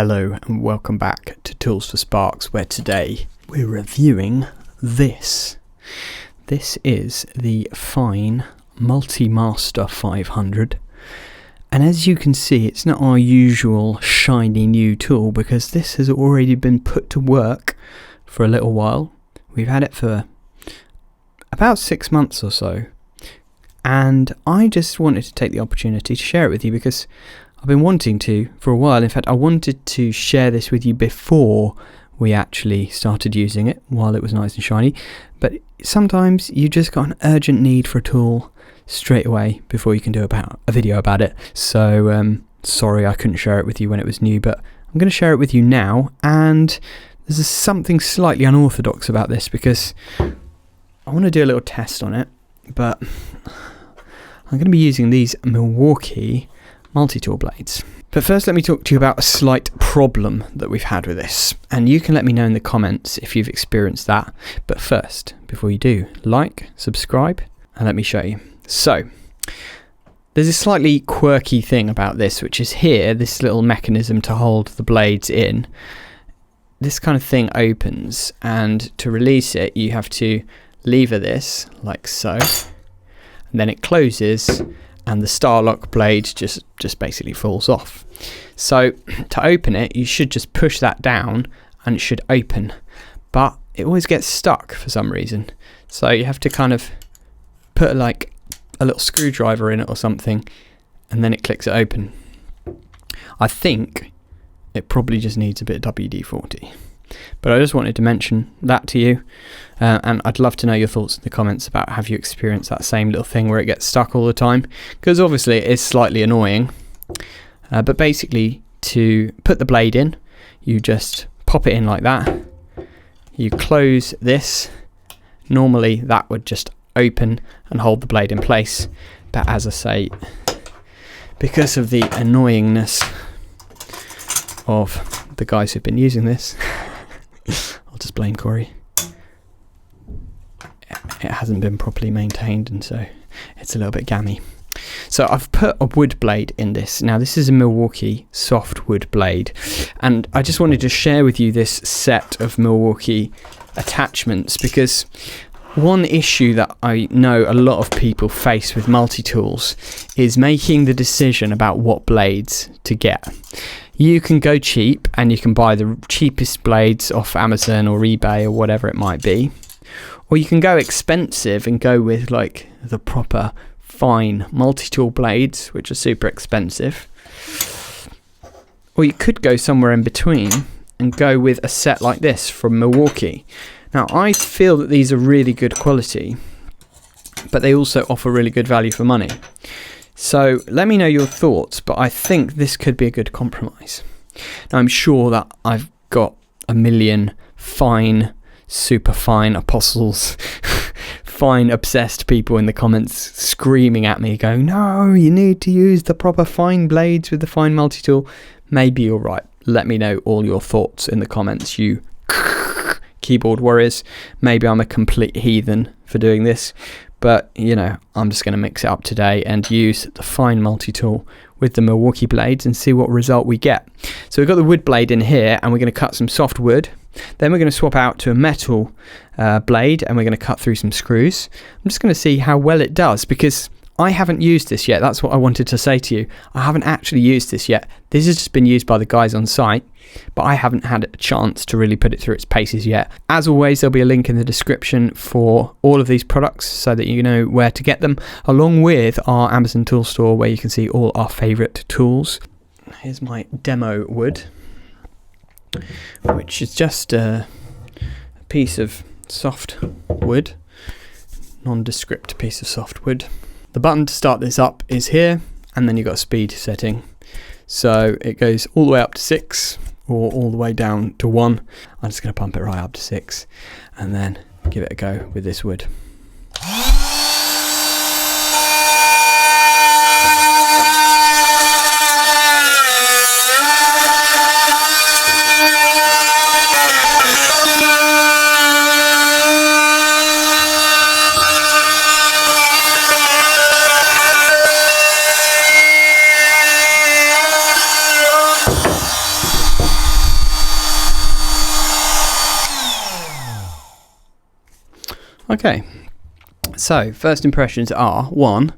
Hello and welcome back to Tools for Sparks, where today we're reviewing this. This is the Fein Multi-Master 500, and as you can see, it's not our usual shiny new tool because this has already been put to work for a little while. We've had it for about 6 months or so, and I just wanted to take the opportunity to share it with you because I've been wanting to for a while. In fact, I wanted to share this with you before we actually started using it, while it was nice and shiny. But sometimes you just got an urgent need for a tool straight away before you can do a video about it. So sorry I couldn't share it with you when it was new, but I'm going to share it with you now. And there's something slightly unorthodox about this because I want to do a little test on it, but I'm going to be using these Milwaukee multi-tool blades. But first, let me talk to you about a slight problem that we've had with this, and you can let me know in the comments if you've experienced that. But first, before you do, like, subscribe, and let me show you. So there's a slightly quirky thing about this, which is here, this little mechanism to hold the blades in. This kind of thing opens, and to release it you have to lever this like so, and then it closes and the Starlock blade just basically falls off. So to open it, you should just push that down and it should open, but it always gets stuck for some reason. So you have to kind of put like a little screwdriver in it or something, and then it clicks it open. I think it probably just needs a bit of WD-40. But I just wanted to mention that to you, and I'd love to know your thoughts in the comments about have you experienced that same little thing where it gets stuck all the time, because obviously it is slightly annoying. But basically, to put the blade in, you just pop it in like that, you close this. Normally that would just open and hold the blade in place, but as I say, because of the annoyingness of the guys who've been using this, I'll just blame Corey. It hasn't been properly maintained, and so it's a little bit gammy. So I've put a wood blade in this. Now this is a Milwaukee soft wood blade, and I just wanted to share with you this set of Milwaukee attachments because one issue that I know a lot of people face with multi-tools is making the decision about what blades to get. You can go cheap and you can buy the cheapest blades off Amazon or eBay or whatever it might be. Or you can go expensive and go with like the proper Fein multi-tool blades, which are super expensive. Or you could go somewhere in between and go with a set like this from Milwaukee. Now I feel that these are really good quality, but they also offer really good value for money. So let me know your thoughts, but I think this could be a good compromise. Now I'm sure that I've got a million Fein, super Fein apostles, Fein obsessed people in the comments screaming at me going, no, you need to use the proper Fein blades with the Fein multi-tool. Maybe you're right. Let me know all your thoughts in the comments, you keyboard warriors. Maybe I'm a complete heathen for doing this, but you know, I'm just going to mix it up today and use the Fein multi-tool with the Milwaukee blades and see what result we get. So we've got the wood blade in here, and we're going to cut some soft wood. Then we're going to swap out to a metal blade, and we're going to cut through some screws. I'm just going to see how well it does because I haven't used this yet. That's what I wanted to say to you. I haven't actually used this yet. This has just been used by the guys on site, but I haven't had a chance to really put it through its paces yet. As always, there'll be a link in the description for all of these products so that you know where to get them, along with our Amazon tool store where you can see all our favourite tools. Here's my demo wood, which is just a piece of soft wood, nondescript piece of soft wood. The button to start this up is here, and then you've got a speed setting. So it goes all the way up to 6 or all the way down to 1. I'm just going to pump it right up to 6 and then give it a go with this wood. Okay, so first impressions are, one,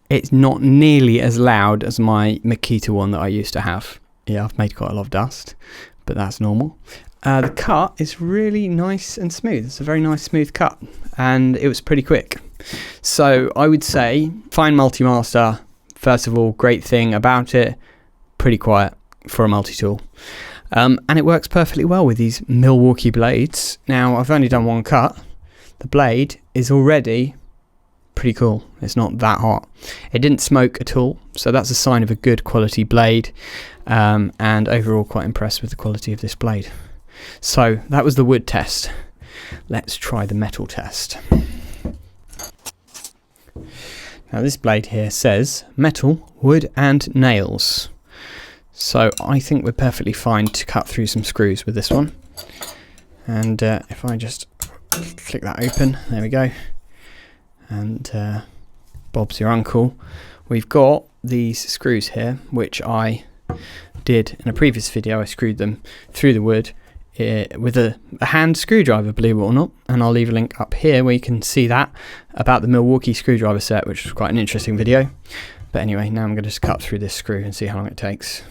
it's not nearly as loud as my Makita one that I used to have. Yeah, I've made quite a lot of dust, but that's normal. The cut is really nice and smooth. It's a very nice smooth cut, and it was pretty quick. So I would say Fein Multi-Master, first of all, great thing about it, pretty quiet for a multi-tool. And it works perfectly well with these Milwaukee Blades. Now, I've only done one cut. The blade is already pretty cool. It's not that hot. It didn't smoke at all, so that's a sign of a good quality blade. And overall quite impressed with the quality of this blade. So that was the wood test. Let's try the metal test. Now this blade here says metal, wood and nails. So I think we're perfectly fine to cut through some screws with this one. And if I just click that open, there we go. And Bob's your uncle. We've got these screws here, which I did in a previous video. I screwed them through the wood with a hand screwdriver, believe it or not, and I'll leave a link up here where you can see that about the Milwaukee screwdriver set, which was quite an interesting video. But anyway, now I'm going to just cut through this screw and see how long it takes.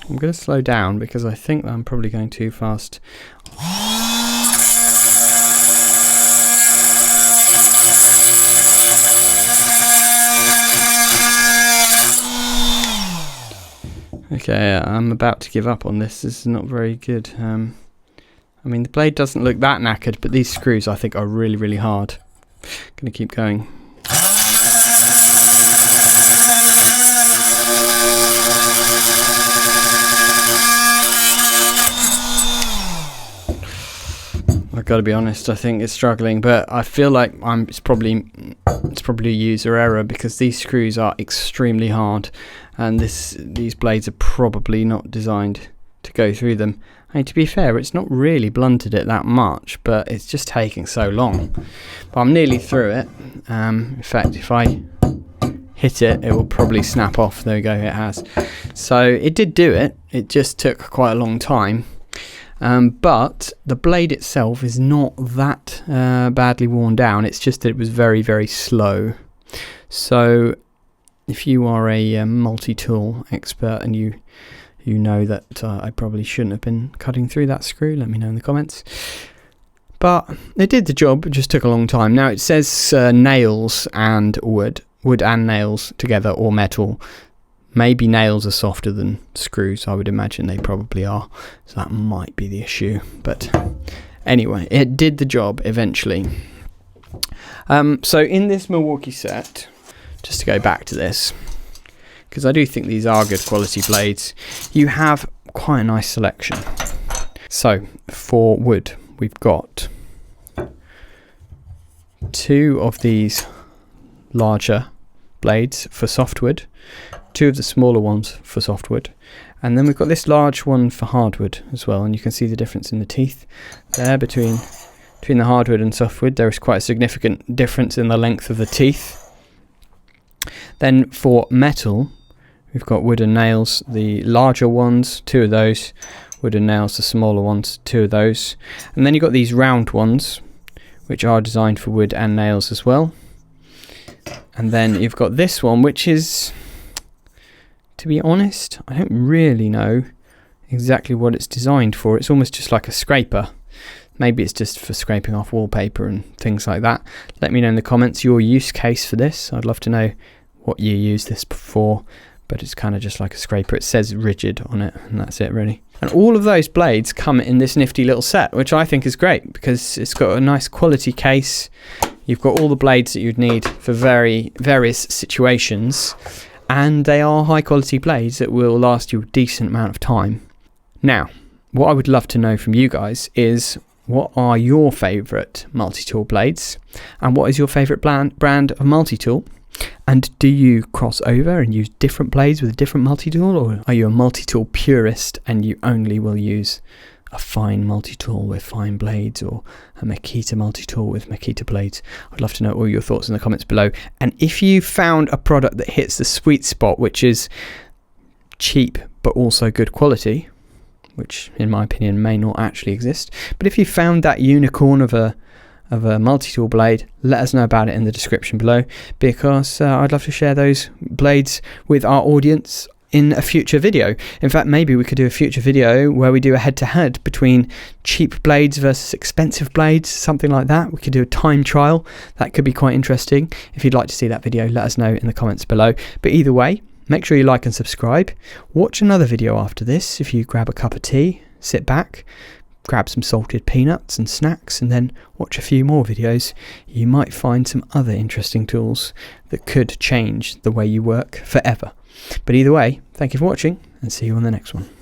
I'm going to slow down because I think I'm probably going too fast. Okay, I'm about to give up on this. This is not very good. I mean, the blade doesn't look that knackered, but these screws I think are really, really hard. Gonna keep going. I've got to be honest, I think it's struggling, but I feel like it's probably a user error because these screws are extremely hard, and these blades are probably not designed to go through them. I mean, to be fair, it's not really blunted it that much, but it's just taking so long. But I'm nearly through it. In fact, if I hit it, it will probably snap off. There we go, it has. So it did do it. It just took quite a long time. But the blade itself is not that badly worn down. It's just that it was very, very slow. So if you are a multi-tool expert and you know that I probably shouldn't have been cutting through that screw, let me know in the comments. But it did the job, it just took a long time. Now it says nails and wood and nails together, or metal. Maybe nails are softer than screws, I would imagine they probably are, so that might be the issue. But anyway, it did the job eventually. So in this Milwaukee set, just to go back to this, because I do think these are good quality blades, you have quite a nice selection. So for wood, we've got 2 of these larger blades for softwood, 2 of the smaller ones for softwood, and then we've got this large one for hardwood as well, and you can see the difference in the teeth there between the hardwood and softwood. There is quite a significant difference in the length of the teeth. Then for metal, we've got wood and nails, the larger ones, 2 of those, wood and nails, the smaller ones, 2 of those, and then you've got these round ones which are designed for wood and nails as well. And then you've got this one, which is, to be honest, I don't really know exactly what it's designed for. It's almost just like a scraper. Maybe it's just for scraping off wallpaper and things like that. Let me know in the comments your use case for this. I'd love to know what you use this for, but it's kind of just like a scraper. It says rigid on it, and that's it really. And all of those blades come in this nifty little set, which I think is great because it's got a nice quality case. You've got all the blades that you'd need for various situations, and they are high quality blades that will last you a decent amount of time. Now, what I would love to know from you guys is, what are your favourite multi-tool blades, and what is your favourite brand of multi-tool? And do you cross over and use different blades with a different multi-tool, or are you a multi-tool purist and you only will use a Fein multi-tool with Fein blades, or a Makita multi-tool with Makita blades. I'd love to know all your thoughts in the comments below. And if you found a product that hits the sweet spot, which is cheap but also good quality, which in my opinion may not actually exist, but if you found that unicorn of a multi-tool blade, let us know about it in the description below, because I'd love to share those blades with our audience in a future video. In fact, maybe we could do a future video where we do a head-to-head between cheap blades versus expensive blades, something like that. We could do a time trial. That could be quite interesting. If you'd like to see that video, let us know in the comments below. But either way, make sure you like and subscribe. Watch another video after this. If you grab a cup of tea, sit back, grab some salted peanuts and snacks, and then watch a few more videos, you might find some other interesting tools that could change the way you work forever. But either way, thank you for watching, and see you on the next one.